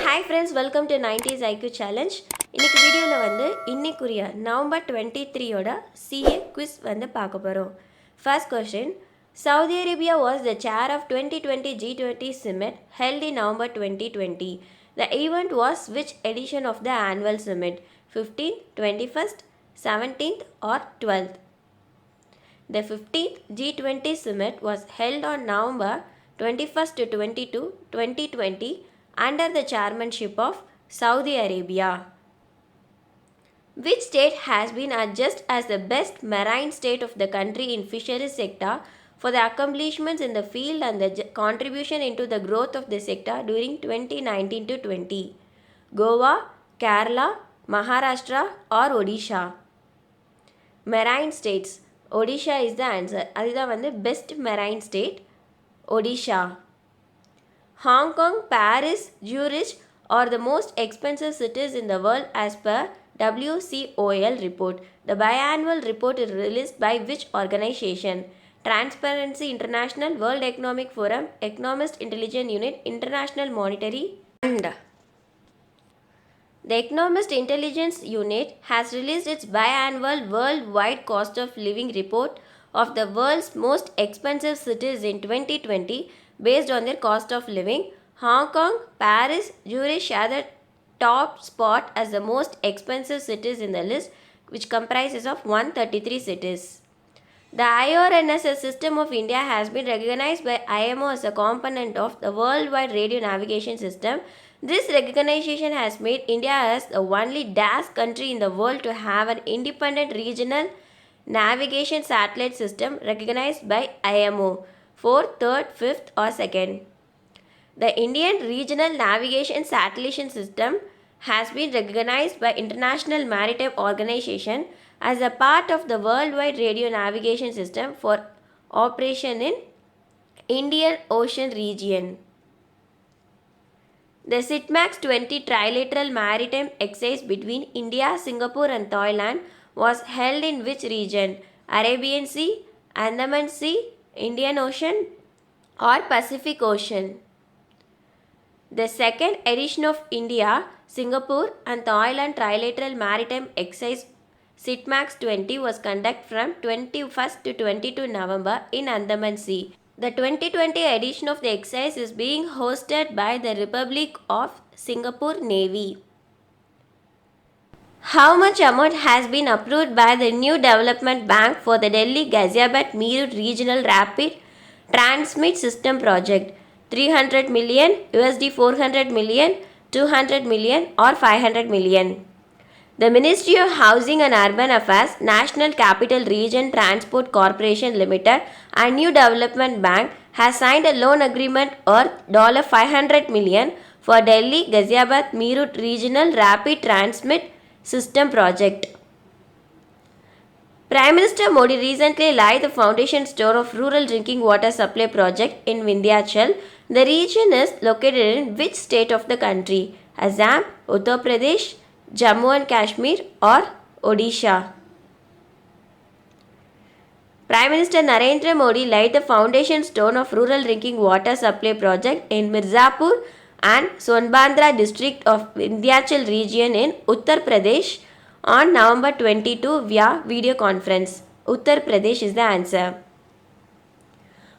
Hi friends, welcome to 90s IQ Challenge. இன்னைக்கு வீடியோவில் வந்து இன்னைக்குரிய நவம்பர் 23யோட CA quiz வந்து பார்க்க போகிறோம். First question, Saudi Arabia was the chair of 2020 G20 Summit held in November 2020. The event was which edition of the annual summit? 15th, 21st, 17th or 12th? The 15th G20 Summit was held on November 21st to 22, 2020 under the chairmanship of Saudi Arabia. Which state has been adjudged as the best marine state of the country in fisheries sector for the accomplishments in the field and the contribution into the growth of the sector during 2019 to 20? Goa, Kerala, Maharashtra or Odisha? Marine states. Odisha is the answer. அதுதான் வந்து best marine state. Odisha. Hong Kong, Paris, Zurich are the most expensive cities in the world as per WCOL report. The biannual report is released by which organization? Transparency International, World Economic Forum, Economist Intelligence Unit, International Monetary Fund. The Economist Intelligence Unit has released its biannual worldwide cost of living report of the world's most expensive cities in 2020 based on their cost of living. Hong Kong, Paris, Zurich share the top spot as the most expensive cities in the list, which comprises of 133 cities. The IRNSS system of India has been recognized by IMO as a component of the worldwide radio navigation system. This recognition has made India as the only DAS country in the world to have an independent regional navigation satellite system recognized by IMO. 4th, 3rd, 5th or 2nd. The Indian Regional Navigation Satellite System has been recognized by International Maritime Organization as a part of the worldwide radio navigation system for operation in Indian Ocean region. The SITMAX 20 trilateral maritime exercise between India, Singapore and Thailand was held in which region? Arabian Sea, Andaman Sea, Indian Ocean or Pacific Ocean? The second edition of India, Singapore and Thailand trilateral maritime exercise SITMAX 20 was conducted from 21st to 22 November in Andaman Sea. The 2020 edition of the exercise is being hosted by the Republic of Singapore Navy. How much amount has been approved by the New Development Bank for the Delhi Ghaziabad Meerut Regional Rapid Transmit System Project? 300 million, USD 400 million, 200 million or 500 million? The Ministry of Housing and Urban Affairs, National Capital Region Transport Corporation Limited and New Development Bank has signed a loan agreement worth $500 million for Delhi Ghaziabad Meerut Regional Rapid Transmit System Project. Prime Minister Modi recently laid the foundation stone of rural drinking water supply project in Vindhyachal. The region is located in which state of the country? Assam, Uttar Pradesh, Jammu and Kashmir or Odisha? Prime Minister Narendra Modi laid the foundation stone of rural drinking water supply project in Mirzapur and Sonbandra district of Vindhyachal region in Uttar Pradesh on November 22 via video conference. Uttar Pradesh is the answer.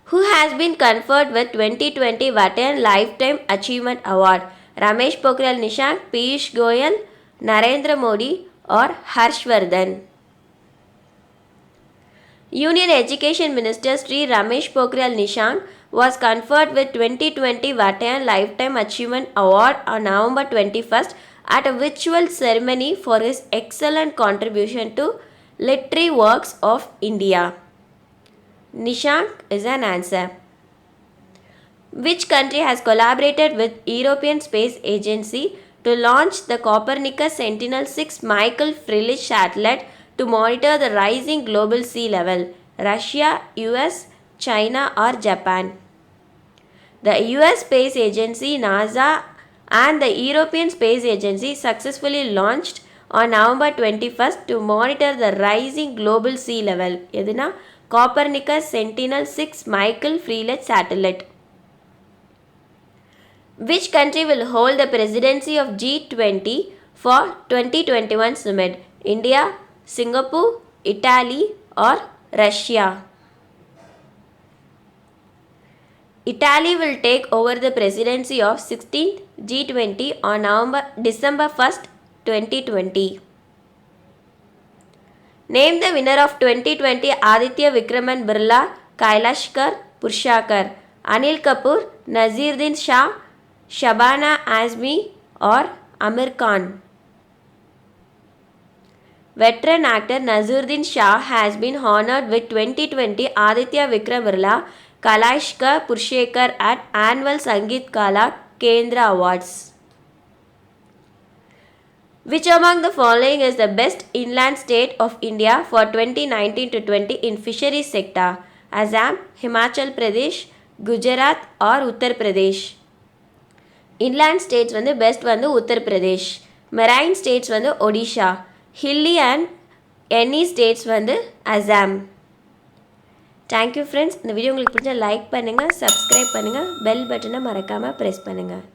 Who has been conferred with 2020 Vatan Lifetime Achievement Award? Ramesh Pokhriyal Nishank, Piyush Goyal, Narendra Modi or Harshvardhan? Union Education Minister Sri Ramesh Pokhriyal Nishank was conferred with 2020 Vatan Lifetime Achievement Award on November 21st at a virtual ceremony for his excellent contribution to literary works of India. Nishank is an answer. Which country has collaborated with European Space Agency to launch the Copernicus Sentinel-6 Michael Frillich satellite to monitor the rising global sea level? Russia, US, China or Japan? The US Space Agency, NASA and the European Space Agency successfully launched on November 21st to monitor the rising global sea level. எதுனா Copernicus Sentinel-6 Michael Frillich satellite. Which country will hold the presidency of G20 for 2021 summit? India, Singapore, Italy or Russia? Italy will take over the presidency of 16th G20 on December 1st, 2020. Name the winner of 2020 Aditya Vikraman Birla Kailashkar Purshakar. Anil Kapoor, Naseeruddin Shah, Shabana Azmi or Amir Khan. Veteran actor Naseeruddin Shah has been honored with 2020 Aditya Vikram Birla Kailashkar Purshakar at annual Sangeet Kala Kendra Awards. Which among the following is the best inland state of India for 2019 to 20 in fisheries sector? Assam, Himachal Pradesh, Gujarat or Uttar Pradesh? Inland states வந்து best வந்து Uttar Pradesh. Marine states வந்து Odisha. Hilly and any states வந்து Assam. Thank you friends. இந்த video உங்களுக்கு பிடிச்சா like பண்ணுங்கள், subscribe பண்ணுங்கள், bell பட்டனை மறக்காமல் ப்ரெஸ் பண்ணுங்கள்.